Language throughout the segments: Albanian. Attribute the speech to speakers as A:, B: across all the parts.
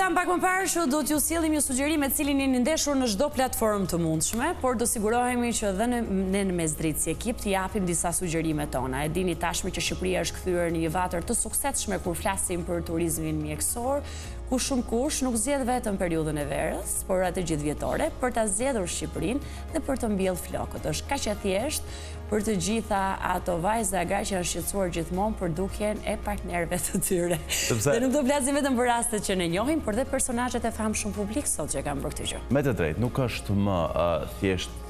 A: tham pak më parë që do t'ju sjellim një sugjerim me cilin jeni ndeshur në çdo platformë të mundshme, por do sigurohemi që dhe ne në mesdrit si ekip t'i japim disa sugjerimet tona. E dini tashmë që Shqipëria është kthyer në një vatër të suksesshme kur flasim për turizmin mjekësor, ku shumë kush nuk zgjedh vetëm periudhën e verës, por atë gjithvjetore, për ta zgjedhur Shqipërinë dhe për të mbjellë flokët. Është kaq e thjeshtë për të gjitha ato vajza gra që janë shqetësuar gjithmonë për dukjen e partnerëve të tyre. Dhe nuk do flasim vetëm për rastet që ne njohim, por dhe personazhet e famshëm publik sot që kanë bërë këtë gjë.
B: Me të drejtë, nuk është më thjesht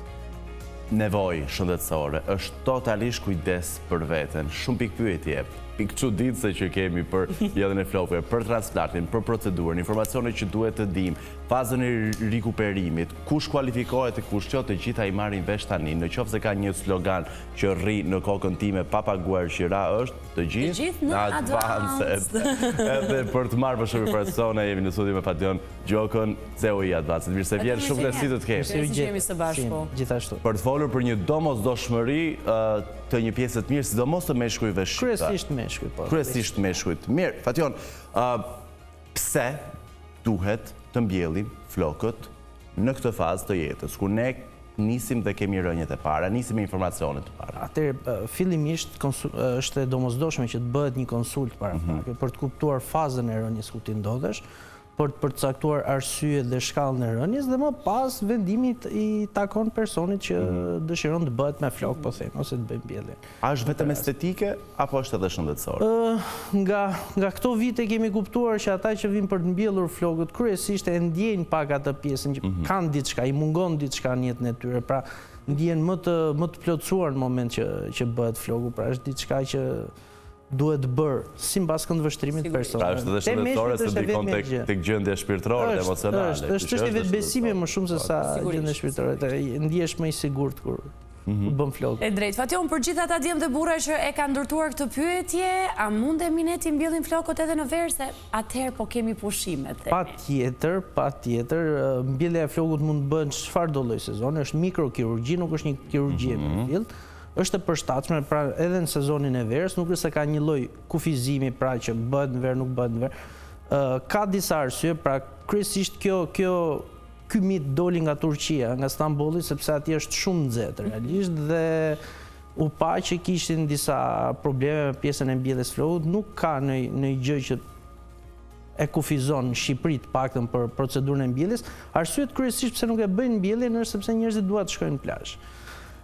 B: nevojë shëndetësore, është totalisht kujdes për veten. Shumë pikpyetje, pikçuditëse që kemi për mbjelljen e flokëve, për transplantin, për procedurën, informacionet që duhet të dim, fazën e rikuperimit, kush kualifikohet e kush jo, të gjitha i marrin vesh tani. Në qoftë se ka një slogan që rri në kokën time pa paguar qira është të gjithë
A: në advanced.
B: Edhe për të marrë për shumë persona jemi në studio me Fadion Gjokën, COI Advanced. Mirë se vjen, shumë kënaqësi të të kemi.
A: Jemi së bashku.
C: Gjithashtu.
B: Për të folur për një domosdoshmëri të një pjesë të mirë, sidomos të meshkujve shqiptar.
C: Kryesisht meshkuj, po.
B: Kryesisht meshkujt. Mirë, Fadion, pse duhet të mbjellim flokët në këtë fazë të jetës, ku ne nisim dhe kemi rënjet e para, nisim me informacionet të para?
C: Atëherë, fillimisht është e domosdoshme që të bëhet një konsult paraprake për të kuptuar fazën e rënjes ku ti ndodhesh, për të përcaktuar arsye dhe shkallën e rënjes dhe më pas vendimi i takon personit që dëshiron të bëhet me flok, po them, ose të bëjë mbjellje.
B: A është vetëm estetike apo është edhe shëndetësore?
C: Nga këto vite kemi kuptuar që ata që vinë për të mbjellur flokët kryesisht e ndjejnë pak atë pjesën që kanë diçka, i mungon diçka në jetën e tyre, pra ndjen më të plotësuar në moment që bëhet floku, pra është diçka që duhet bërë sipas këndvështrimit personal.
B: Pra është edhe shëndetësore se ndikon tek gjendja shpirtërore dhe emocionale.
C: Është vetbesimi më shumë se sa gjendja shpirtërore. Ndihesh më i sigurt kur bën flokë.
A: E drejtë. Fation, për gjithë ata djemë dhe burra që e kanë ndërtuar këtë pyetje, a mundemi ne të mbjellim flokët edhe në verë, se atëherë po kemi pushimet?
C: Patjetër, mbjellja e flokut mund të bëhen çfarë do lloj sezoni, është mikrokirurgji, nuk është një kirurgji e përfillt. Është e përshtatshme, pra edhe në sezonin e verës, nuk është se ka një lloj kufizimi, pra që bëhet në verë, nuk bëhet në verë. Ka disa arsye, pra kryesisht ky mit doli nga Turqia, nga Stambolli, sepse atje është shumë nxehtë realisht dhe u pa që kishin disa probleme me pjesën e mbjelljes flokut, nuk ka në gjë që e kufizon në Shqipëri të paktën për procedurën e mbjelljes. Arsyet kryesisht pse nuk e bëjnë mbjelljen është sepse njerëzit duan të shkojnë në plazh.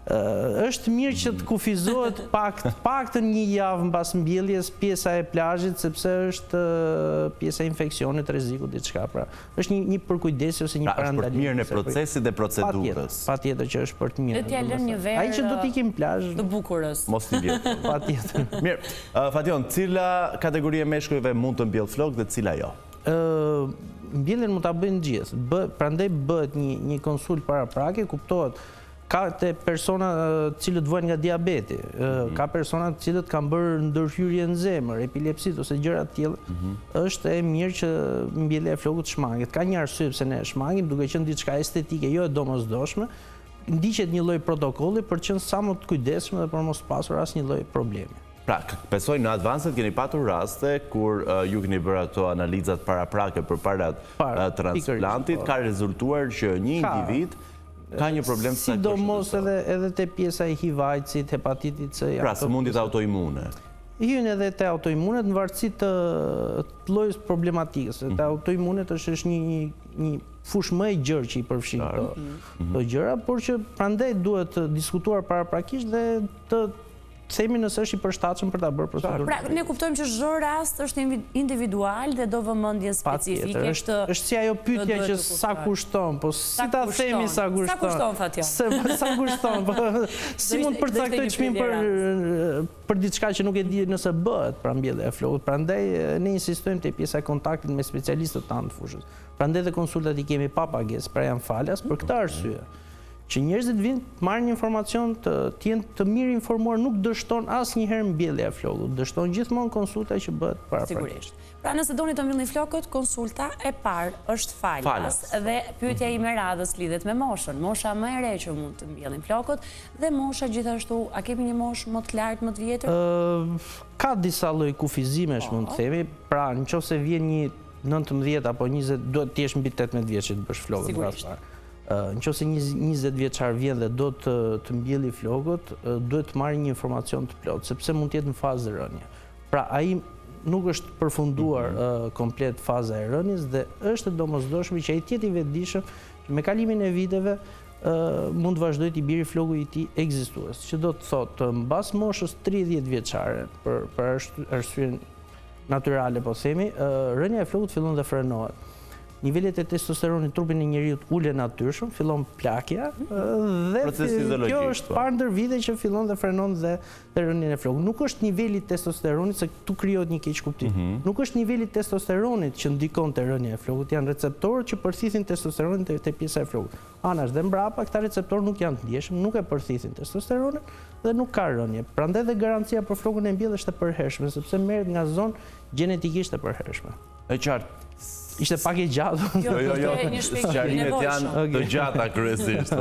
C: Është mirë që të kufizohet paktën një javë mbas mbjelljes pjesa e plazhit, sepse është pjesa e infeksionit, rrezikut diçka, pra është një përkujdesje ose një parandalim.
B: Është për të mirën e procesit dhe procedurës.
C: Patjetër që është për të mirën.
A: Dhe t'ja lënë një verë.
C: Ai që do të ikim plazh
A: të bukurës.
B: Mos t'i vjet.
C: Patjetër.
B: Mirë. Fadion, cila kategori e meshkujve mund të mbjell flokë dhe cila jo?
C: Mbjelljen mund ta bëjnë gjithë. Prandaj bëhet një konsult paraprake, kuptohet. Ka të persona cilët vojnë nga diabeti, ka persona cilët kanë bërë ndërhyrje në zemër, epilepsit ose gjëra të tilla. Është e mirë që mbjellja e flokut shmanget. Ka një arsye pse ne e shmangim, duke qenë diçka estetike, jo e domosdoshme, ndiqet një lloj protokolli për të qenë sa më të kujdesshëm dhe për mos pasur asnjë lloj problemi.
B: Pra, besoj në Advanced keni patur raste kur ju keni bërë ato analizat paraprake përpara transplantit, ka rezultuar që një individ ka një problem të
C: sidomos edhe te pjesa e HIV-AIDS-it, hepatitit C.
B: Pra, sëmundjet autoimune.
C: Hyn edhe te autoimunet në varësi të llojit problematikës. Te autoimunet është një fushë më e gjerë që i përfshin këto gjëra, por që prandaj duhet të diskutuar paraprakisht dhe të themi nëse është i përshtatshëm për ta bërë procedurën.
A: Pra, ne kuptojmë që çdo rast është individual dhe do vëmendje specifike.
C: Është si ajo pyetja që sa kushton, po si ta themi sa kushton?
A: Sa kushton, Fation?
C: Sa kushton, po si mund të përcaktoj çmimin për diçka që nuk e di nëse bëhet pra mbjellja e flokut. Prandaj ne insistojmë te pjesa e kontaktit me specialistët tanë të fushës. Prandaj dhe konsultat i kemi pa pagesë, pra janë falas për këtë arsye. Që njerëzit vinë të marrin informacion, të jenë të mirë informuar, nuk dështon asnjëherë mbjellja e flokut, dështon gjithmonë konsulta që bëhet paraprakisht.
A: Sigurisht. Pra nëse doni të mbjellni flokët, konsulta e parë është falas dhe pyetja ime radhës lidhet me moshën. Mosha më e re që mund të mbjellin flokët dhe mosha gjithashtu, a kemi një moshë më të lartë, më të vjetër?
C: Ka disa lloj kufizimesh mund të themi, pra nëse vjen një 19 apo 20, duhet t'jesh mbi 18 vjeç që të bësh flokët.
A: Sigurisht.
C: Nëse 20 vjeçar vjen dhe do të mbjelli flokët, duhet të marrë një informacion të plot, sepse mund të jetë në fazë rënje. Pra ai nuk është përfunduar komplet faza e rënjes dhe është e domosdoshme që ai të jetë i vetëdijshëm që me kalimin e viteve mund të vazhdojë të biri floku i tij ekzistues, që do të thotë mbas moshës 30 vjeçare për arsye natyrale po themi, rënja e flokut fillon dhe frenohet. Nivelet e testosteronit në trupin e njeriut ulen natyrshëm, fillon plakja dhe kjo është parë ndër vite që fillon dhe frenon dhe rënjen e flokut. Nuk është niveli i testosteronit, se këtu krijohet një keq kuptim. Nuk është niveli i testosteronit që ndikon te rënja e flokut, janë receptorët që përthithin testosteronin te pjesa e flokut. Anash dhe mbrapa këta receptorë nuk janë të ndjeshëm, nuk e përthithin testosteronin dhe nuk ka rënje. Prandaj dhe garancia për flokun e mbjellë është e përhershme, sepse merret nga zonë gjenetikisht e përhershme.
B: E qartë.
C: Ishte pak e gjatë.
B: Jo, sqarimet janë të gjata kryesisht.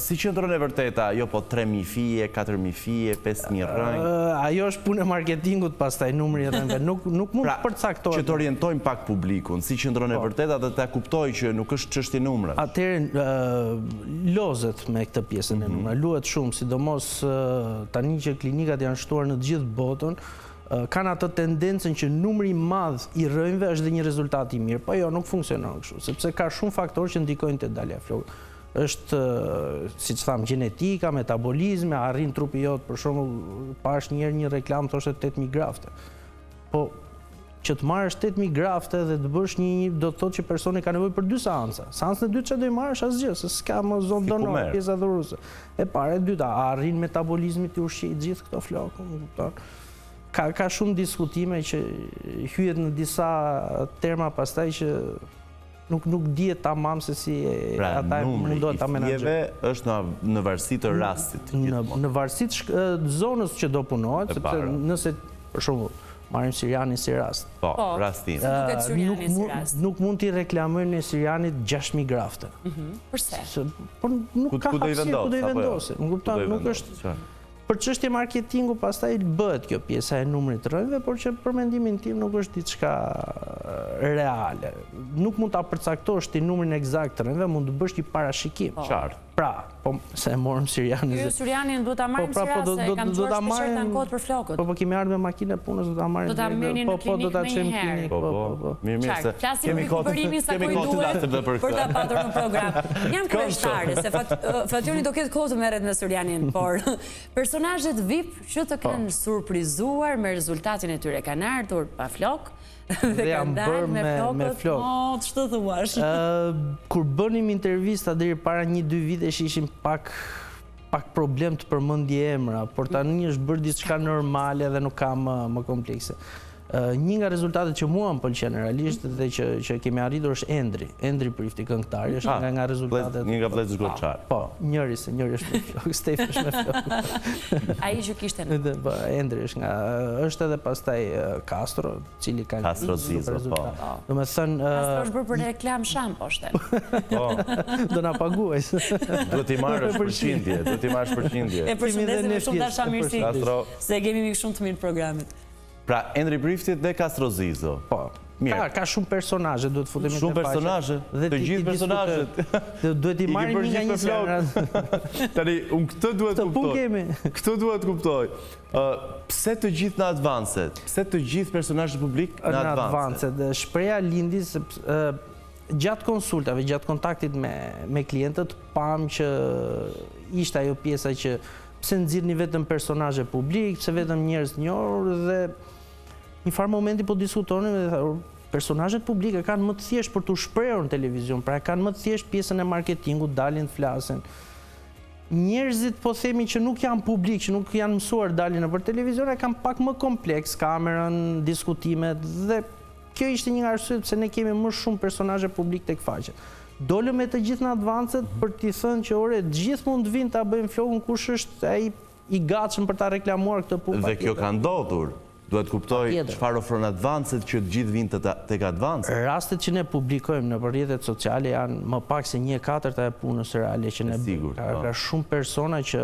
B: Si qëndron e vërteta, jo po 3.000 fije, 4.000 fije, 5.000 rënjë?
C: Ajo është punë e marketingut pastaj, numri e rënjëve. Nuk mund të përcaktohet.
B: Që të orientojmë pak publikun, si qëndron e vërteta dhe ta kuptoj që nuk është çështje numrash.
C: Atëherë lozet me këtë pjesën e numra, luhet shumë, sidomos tani që klinikat janë shtuar në të gjithë botën, kanë atë tendencën që numri madh i rënjëve është dhe një rezultat i mirë, po jo, nuk funksionon kështu, sepse ka shumë faktorë që ndikojnë te dalja e flokut. Është, siç tham, gjenetika, metabolizmi, arrin trupi jot, për shembull, pash një herë një reklam thoshte 8.000 grafte. Po që të marrësh 8.000 grafte dhe të bësh një, do të thotë që personi ka nevojë për 2 seanca. Seancën e dytë që do i marrësh asgjë, se s'ka më zonë donore, pjesa dhuruese. E para, e dyta, arrin metabolizmi të ushqit gjithë këto flokë, më kupton? Ka shumë diskutime që hyjet në disa terma pastaj që nuk dihet tamam se si ata mundohet ta menaxhojnë.
B: Pra numri i është në varësi të rastit.
C: Në varësi të zonës që do punohet, sepse nëse për shembull marrim Sirianin si rast.
B: Po, rastin.
C: Nuk mund t'i reklamojnë në Sirianit 6.000 grafte.
A: Përse?
C: Por nuk ka hapësirë ku do i vendosë. Më kupton, nuk është. Për çështje marketingu pastaj bëhet kjo pjesa e numrit të rënjëve, por që për mendimin tim nuk është diçka reale. Nuk mund ta përcaktosh ti numrin eksakt të rënjëve, mund të bësh një parashikim.
B: Qartë.
C: Pra, po se e morëm Sirianin.
A: Ju Sirianin duhet ta marrim si rast, se kam thënë shpeshherë ankohet për flokët.
C: Po kemi ardhur me makinë punës, do ta marrim.
A: Do ta merrni në klinikë.
C: Do ta çojmë në klinikë.
B: Po. Mirë se
A: kemi kohë sa duhet për ta patur në program. Jam kryeshtare se Fationi do ketë kohë të merret me Sirianin, por personazhet VIP që të kanë surprizuar me rezultatin e tyre kanë ardhur pa flok. Dhe
C: janë bërë me flok.
A: Ç'të thuash?
C: Kur bënim intervista deri para 1-2 vitesh ishim pak problem të përmendje emra, por tani është bërë diçka normale dhe nuk ka më komplekse. Një nga rezultatet që mua më pëlqen realisht dhe që kemi arritur është Endri Prifti, këngëtari, është nga rezultatet.
B: Një nga vëllezërit Goçar.
C: Po, njëri është me flok, Stefi është me flok.
A: Ai që kishte në.
C: Po, Endri është edhe pastaj Castro, cili ka
B: Castro Zizo, po.
C: Domethënë
A: Castro është bërë për reklam shamposhten.
B: Po.
C: Do na paguaj.
B: Duhet i marrësh përqindje, duhet i marrësh përqindje.
A: E përshëndesim me shumë dashamirësi, se kemi mikë shumë të mirë programit.
B: Pra, Endri Prifti dhe Castro Zizo.
C: Po. Ka shumë personazhe, duhet futemi te
B: shumë personazhe, të gjithë personazhet.
C: Duhet i marrim një nga një.
B: Tani, unë këtë duhet kuptoj. Këtë duhet kuptoj. Pse të gjithë në advanced? Pse të gjithë personazhet publik në advanced?
C: Shpreha lindi se gjatë konsultave, gjatë kontaktit me klientët, pam që ishte ajo pjesa që pse nxirrni vetëm personazhe publik, pse vetëm njerëz të njohur dhe një farë momenti po diskutonin dhe personazhet publike kanë më të thjesht për të shprehur në televizion, pra kanë më të thjesht pjesën e marketingut, dalin të flasin. Njerëzit po themi që nuk janë publik, që nuk janë mësuar dalin nëpër televizion, e kanë pak më kompleks kamerën, diskutimet dhe kjo ishte një nga arsyet pse ne kemi më shumë personazhe publik tek faqet. Dolëm me të gjithë në advancet për t'i thënë që ore, gjithë mund të vinë ta bëjmë flokun kush është ai i gatshëm për ta reklamuar këtë punë.
B: Dhe kjo ka ndodhur. Duhet kuptoj çfarë ofron advancet që të gjithë vinë tek advancet.
C: Rastet që ne publikojmë në rrjetet sociale janë më pak se 1/4 e punës reale që ne bëjmë. Ka shumë persona që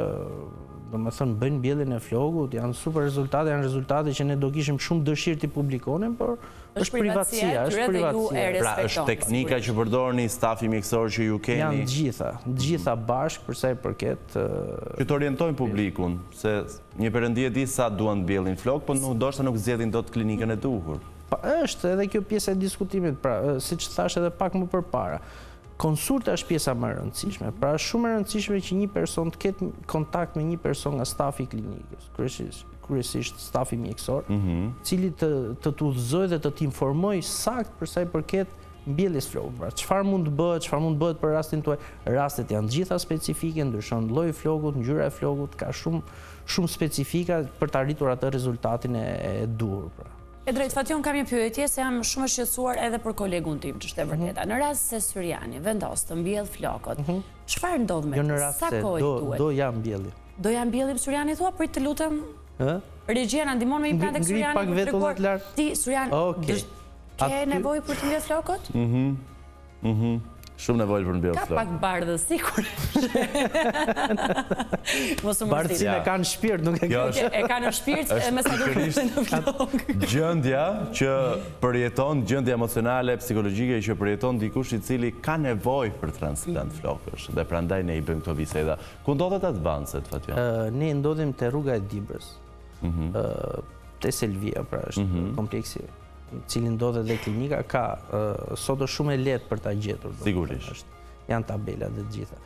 C: domethënë bëjnë mbjelljen e flogut, janë super rezultate, janë rezultate që ne do kishim shumë dëshirë t'i publikonim, por është privatësia, është privatësia.
B: Pra është teknika që përdorni, stafi mjekësor që ju keni?
C: Janë gjitha bashkë për sa i përket.
B: Që të orientojnë publikun, se një perëndi e di sa duan të mbjellin flok, por ndoshta nuk zgjedhin dot klinikën e duhur.
C: Është edhe kjo pjesa e diskutimit, pra siç thash edhe pak më përpara. Konsulta është pjesa më e rëndësishme. Pra është shumë e rëndësishme që një person të ketë kontakt me një person nga stafi i klinikës, kryesisht stafi mjekësor, cili të udhëzojë dhe të t'informojë sakt për sa i përket mbjelljes flogut. Pra çfarë mund të bëhet për rastin tuaj? Rastet janë gjitha specifike, ndryshon lloji i flogut, ngjyra e flogut, ka shumë specifika për të arritur atë rezultatin e duhur, pra.
A: E drejt Fation, kam një pyetje se jam shumë e shqetësuar edhe për kolegun tim, që është e vërteta. Në rast se Syriani vendos të mbjell flokët, çfarë ndodh me
C: në
A: të?
C: rast
A: Sa
C: se
A: kohë duhet?
C: do ja mbjellim.
A: Do ja mbjellim Syriani thua, prit të lutem. Regjia na ndihmon me një plan tek Syriani.
C: Ngri pak vetullat lart.
A: Ti Syriani, ke nevojë për të mbjell flokët?
B: Shumë nevojë për mbjell flok.
A: Ka pak bardhësi kur.
C: Bardhësinë e kanë shpirt, nuk e kanë.
A: E kanë në shpirt, me sa duhet në flok.
B: Gjendja që përjeton, gjendja emocionale, psikologjike që përjeton dikush i cili ka nevojë për transplant flokësh dhe prandaj ne i bëjmë këto biseda. Ku ndodhet atë Advanced, Fation?
C: Ne ndodhim te rruga e Dibrës. Te Selvia, pra është kompleksi i cili ndodhet dhe klinika, ka sot është shumë e lehtë për ta gjetur.
B: Sigurisht.
C: Janë tabelat dhe të gjitha.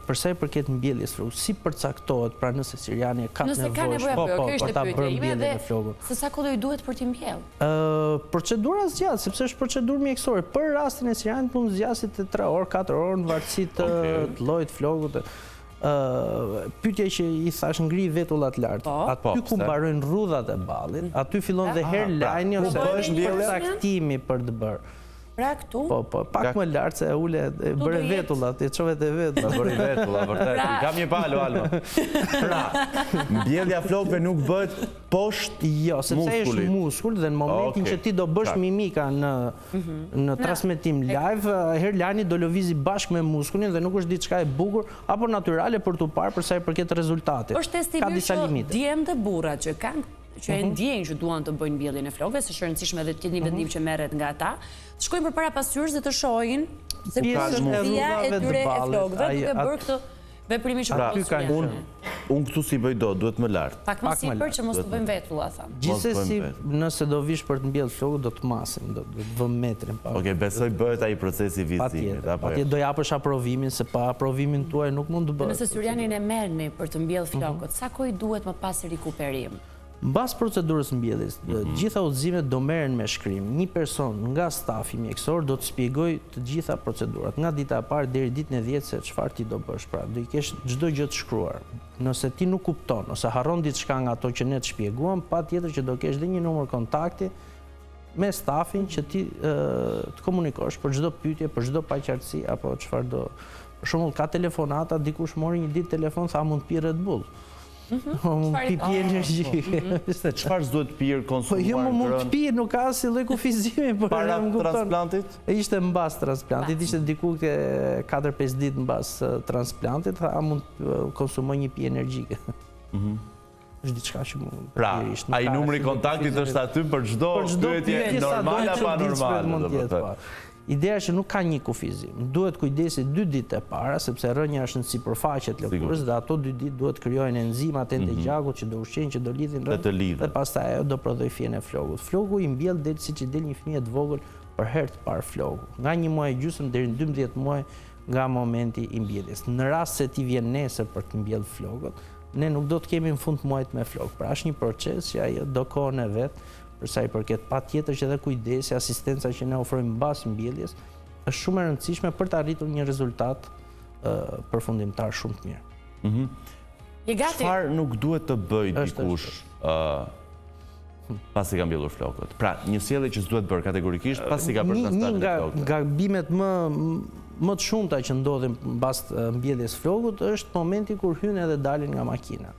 C: Për sa i përket mbjelljes flogut, si përcaktohet pra nëse Syriani ka nevojë për ta bërë mbjelljen e flogut?
A: Se sa kohë i duhet për t'i mbjell?
C: Procedura zgjat, sepse është procedurë mjekësore. Për rastin e Syrianit mund zgjasit 3 orë, 4 orë në varësi të llojit flogut. Pyetja që i thash ngri vetullat lart. Aty ku mbarojnë rrudhat e ballit, aty fillon dhe herë lajni ose është përcaktimi për të bërë.
A: Pra këtu?
C: Po, pak më lart se ule bëre vetullat, e çove te vetullat.
B: Bëri vetulla, vërtet. Kam një palo, Alma. Pra, mbjellja flokëve nuk bëhet poshtë
C: Jo, sepse është muskull dhe në momentin që ti do bësh mimika në transmetim live, herë lajni do lëvizi bashkë me muskullin dhe nuk është diçka e bukur apo natyrale për tu parë për sa i përket rezultatit.
A: Është testi mirë që djemt dhe burrat që kanë që e ndjejnë që duan të bëjnë mbjelljen e flokëve, se është e rëndësishme edhe të ketë një vendim që merret nga ata, të shkojnë përpara pasqyrës dhe të shohin se pjesën e tyre e flokëve duke bërë këtë veprimin që po bëjnë.
B: Unë këtu si bëj duhet më lart.
A: Pak më sipër që mos të bëjmë vetulla, thamë.
C: Gjithsesi, nëse do vish për të mbjellë flokët, do të masim, do të vëmë metrin.
B: Okej, besoj bëhet ai procesi vizimit.
C: Patjetër do japësh aprovimin, se pa aprovimin tuaj nuk mund të bëhet.
A: Nëse Syrianin e merrni për të mbjellë flokët, sa kohë duhet më pas rikuperim?
C: Mbas procedurës mbjelljes, gjitha udhëzimet do merren me shkrim. Një person nga stafi mjekësor do të shpjegoj të gjitha procedurat, nga dita e parë deri ditën e 10 se çfarë ti do bësh. Pra, do i kesh çdo gjë të shkruar. Nëse ti nuk kupton ose harron diçka nga ato që ne të shpjeguam, patjetër që do kesh dhe një numër kontakti me stafin që ti të komunikosh për çdo pyetje, për çdo paqartësi apo çfarë do. Për shembull, ka telefonata, dikush mori një ditë telefon tha mund pi Red Bull. Pipi energji.
B: Çfarë s'duhet pirë, konsumuar?
C: Jo, më mund të pi, nuk ka asnjë lloj kufizimi
B: para transplantit?
C: Ishte mbas transplantit, ishte diku ke 4-5 ditë mbas transplantit, a mund të konsumoj një pi energjike. Është diçka që mund.
B: Pra, ai numri kontaktit është aty për çdo pyetje normale apo anormale.
C: Ideja është që nuk ka një kufizim. Duhet kujdesi 2 ditë e para, sepse rënja është në sipërfaqe të lëkurës dhe ato 2 ditë duhet krijojnë enzimat e gjakut që do ushqejnë, që do lidhin rënjë dhe pastaj ajo do prodhoj fjen e flogut. Flogu i mbjell del siç i del një fëmijë të vogël për herë të parë flogu. Nga 1 muaj e gjysmë deri në 12 muaj nga momenti i mbjelljes. Në rast se ti vjen nesër për të mbjell flokët, ne nuk do të kemi në fund të muajit me flok. Pra është një proces që ajo do kohën e vet. Për sa i përket patjetër që edhe kujdesi, asistenca që ne ofrojmë mbas mbjelljes është shumë e rëndësishme për të arritur një rezultat përfundimtar shumë të mirë.
B: Çfarë nuk duhet të bëj dikush pasi ka mbjellur flokët? Pra, një sjellje që s'duhet bërë kategorikisht pasi ka bërë transplantin e flokëve.
C: Një nga gabimet më të shumta që ndodhin mbas mbjelljes flokut është momenti kur hyn edhe dalin nga makina.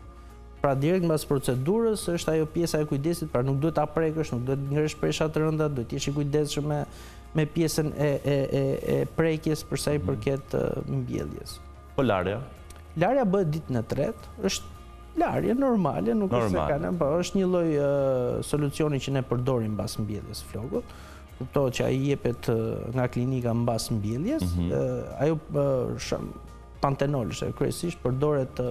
C: Pra direkt mbas procedurës është ajo pjesa e kujdesit, pra nuk duhet ta prekësh, nuk duhet ngresh presha të rënda, duhet të jesh i kujdesshëm me pjesën e prekjes për sa i përket mbjelljes.
B: Po larja?
C: Larja bëhet ditën e tretë, është larje normale, nuk është se
B: Normale.
C: kanë, po është një lloj solucioni që ne përdorim mbas mbjelljes flokut. Kuptohet që ai jepet nga klinika mbas mbjelljes. Ajo pantenol është kryesisht përdoret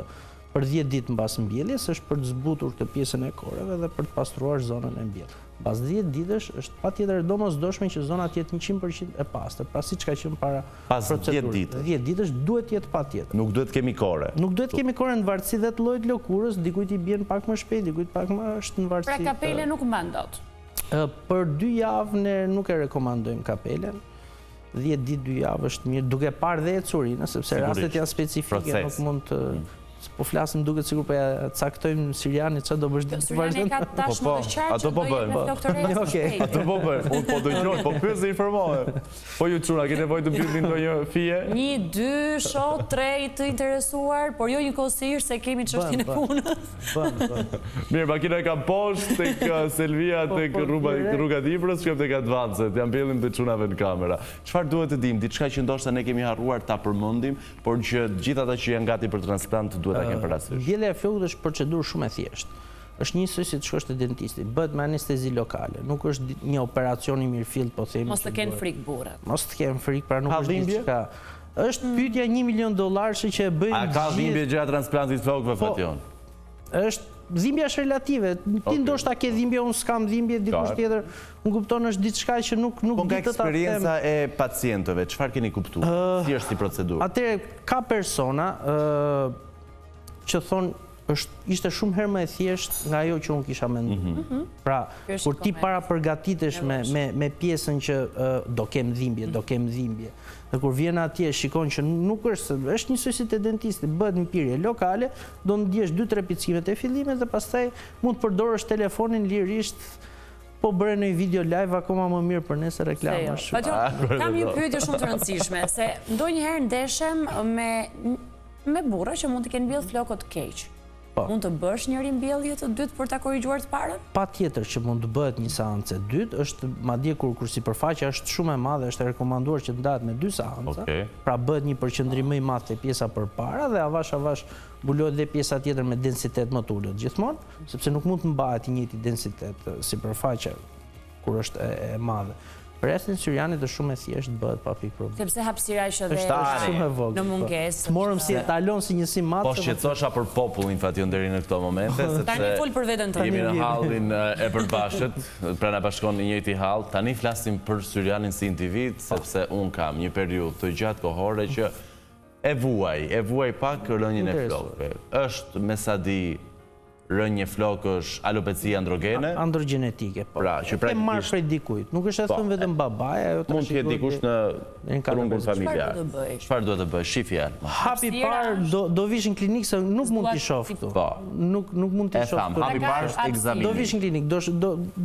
C: për 10 ditë mbas mbjelljes, është për të zbutur këtë pjesën e koreve dhe për të pastruar zonën e mbjelljes. Pas 10 ditësh është patjetër e domosdoshme që zona të jetë 100% e pastër, pra siç ka qenë para procedurës.
B: 10 ditësh.
C: 10 ditësh duhet të jetë patjetër.
B: Nuk duhet kemi kore.
C: Nuk duhet kemi kore në varësi dhe të llojit lëkurës, dikujt i bjen pak më shpejt, dikujt pak më është në varësi.
A: Pra kapele nuk mban dot.
C: Për 2 javë ne nuk e rekomandojmë kapelen. 10 ditë 2 javë është mirë, duke parë dhe ecurinë, sepse rastet janë specifike, nuk mund të po flasim duket sikur po ja caktojmë Siriani çfarë do bësh ditë të
A: Siriani ka tashmë të qartë.
B: Ato po bëjnë. Ato po bëjnë. Unë po dëgjoj, po pyes se informohem. Po ju çuna, keni nevojë të mbyllni ndonjë fije?
A: 1, 2, shoh 3 të interesuar, por jo një kosir se kemi çështjen e punës.
B: Mirë, makina e kam poshtë tek Selvia tek rruga Dibrës, shkojmë tek Advanced. Ja mbjellim të çunave në kamera. Çfarë duhet të dim? Diçka që ndoshta ne kemi harruar ta përmendim, por që gjithë ata që janë gati për transplant duhet ta kenë parasysh.
C: Mbjellja e flokut është procedurë shumë e thjeshtë. Është njësoj si të shkosh te dentisti, bëhet me anestezi lokale. Nuk është një operacion i mirëfillt, po themi.
A: Mos të kenë frikë burrat.
C: Mos të kenë frikë, pra nuk është diçka. Është pyetja $1 milion që e bëjnë.
B: A ka dhimbje gjëra transplantit flokëve Fation?
C: Është dhimbja është relative. Ti ndoshta ke dhimbje, unë s'kam dhimbje, dikush tjetër. Unë kupton është diçka që nuk di të ta them.
B: Po nga eksperienca e pacientëve, çfarë keni kuptuar? Si është si procedurë?
C: Atëherë ka persona që thonë ishte shumë herë më e thjeshtë nga ajo që unë kisha menduar. Pra, kur ti para përgatitesh me pjesën që do kem dhimbje, dhe kur vjen atje shikon që nuk është njësoj si te dentisti, bëhet një pirje lokale, do ndjesh 2-3 pickimet e fillimit dhe pastaj mund të përdorësh telefonin lirisht. Po bëre në video live akoma më mirë për ne se reklama.
A: Kam një pyetje shumë të rëndësishme, se ndonjëherë ndeshem me burra që mund të kenë mbjellë flokët keq. Mund të bësh njëri mbjellje të dytë për ta korrigjuar të parën?
C: Patjetër që mund të bëhet një seancë e dytë, është madje kur sipërfaqja është shumë e madhe, është e rekomanduar që ndahet me 2 seanca. Pra bëhet një përqendrim më i madh te pjesa përpara dhe avash mbulohet dhe pjesa tjetër me densitet më të ulët gjithmonë, sepse nuk mund të mbahet i njëjti densitet sipërfaqja kur është e madhe. Prestin Syrianit është shumë e thjeshtë, bëhet pa pikë problem.
A: Sepse hapësira është edhe
C: shumë e vogël.
A: Në mungesë.
C: Morëm si talon si njësi matë.
B: Po shqetësosha për popullin Fation deri në këto momente,
A: tani fol për veten tënde.
B: Jemi në hallin e përbashkët, pra na bashkon në njëjti hall. Tani flasim për Syrianin si individ, sepse un kam një periudhë të gjatë kohore që e vuaj pak rënjen e flokëve. Është me sa di rënje flokësh alopeci androgene?
C: Androgenetike, po.
B: Pra, që
C: praktikisht... E marrë prej dikujt. Nuk është e thënë vetëm babaja.
B: Mund të jetë dikush në rrugën familjar. Çfarë duhet të bëj? Shifja.
C: Hapi parë do vish në klinikë se nuk mund t'i shoh këtu. Nuk mund t'i shoh këtu.
B: Hapi parë është ekzamimi.
C: Do vish në klinikë.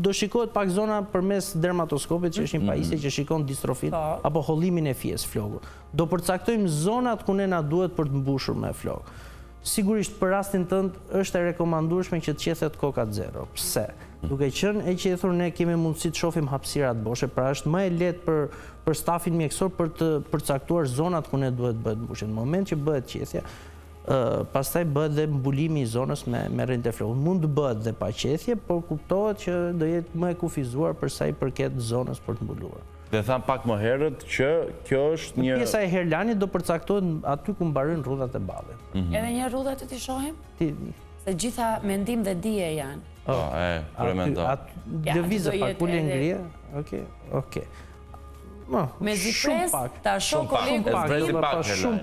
C: Do shikohet pak zona përmes dermatoskopit që është një pajisje që shikon distrofin apo hollimin e fjes flokut. Do përcaktojmë zonat ku ne na duhet për të mbushur me flok. Sigurisht për rastin tënd është e rekomandueshme që të qethet koka zero. Pse? Duke qenë e qethur ne kemi mundësi të shohim hapësirat boshe, pra është më e lehtë për stafin mjekësor për të përcaktuar zonat ku ne duhet bëhet mbushje. Në moment që bëhet qethja, pastaj bëhet dhe mbulimi i zonës me rrjetin e flokut. Mund të bëhet dhe pa qethje, por kuptohet që do jetë më e kufizuar për sa i përket zonës për të mbuluar.
B: Dhe tham pak më herët që kjo është një...
C: Pjesa e herlanit do përcaktohet aty ku mbarojnë rrudhat e ballit.
A: Edhe një rrudha të t'i shohim? Se gjitha mendim dhe dije janë.
B: Kur e mendoj.
C: Lëvizë pak, pulë ngrije. Okej.
A: Me zipres, ta shoh kolegun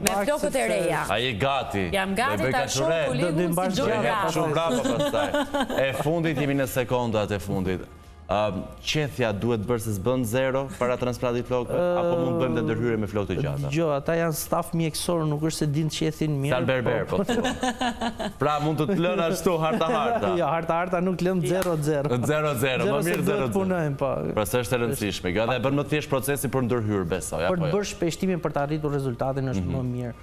B: me
A: flokët e reja.
B: Ai e gati.
A: Jam gati ta shoh kolegun si Gjorga.
B: Shumë bravo pastaj. E fundit jemi në sekondat e fundit. Qethja duhet bërë se s'bën zero para transplantit flokëve, apo mund bëjmë dhe ndërhyrje me flokë të gjata?
C: Jo, ata janë staf mjekësor, nuk është se din të qethin mirë.
B: San berber, po thua. Pra mund të lënë ashtu harta.
C: Jo, harta nuk lënë 0-0.
B: 0-0, më mirë 0-0. Pra se është e rëndësishme. Kjo dhe e bën më thjesht procesin për ndërhyrë, besoj.
C: Për të bërë shpeshtimin për të arritur rezultatin është më mirë.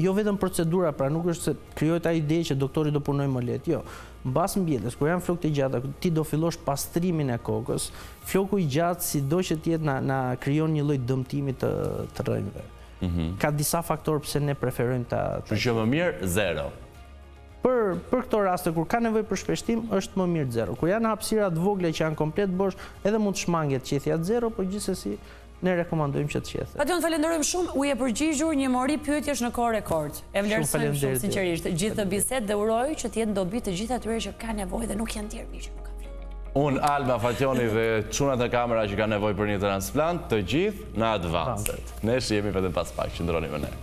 C: Jo vetëm procedura, pra nuk është se krijohet ai ide që doktori do punojë më lehtë, jo. Mbas mbjelljes, kur janë flokët e gjata, ti do fillosh pastrimin e kokës. Floku i gjatë, sido që të jetë, na krijon një lloj dëmtimi të rrënjve. Ka disa faktorë pse ne preferojmë ta.
B: Që më mirë 0.
C: Për këto raste kur ka nevojë për shpeshtim është më mirë 0. Kur janë hapësira të vogla që janë komplet bosh, edhe mund të shmanget qethja 0, por gjithsesi ne rekomandojmë që të qethet.
A: Patjon, falenderojmë shumë, u je përgjigjur një mori pyetjesh në kohë rekord. E vlerësojmë shumë sinqerisht gjithë të bisedë dhe uroj që të jetë dobi të gjithë atyre që kanë nevojë dhe nuk janë tjerë që nuk kanë flok.
B: Unë, Alba, Fatjoni dhe çunat e kamera që kanë nevojë për një transplant, të gjithë në Advanced. Ne jemi vetëm pas pak, qëndroni me ne.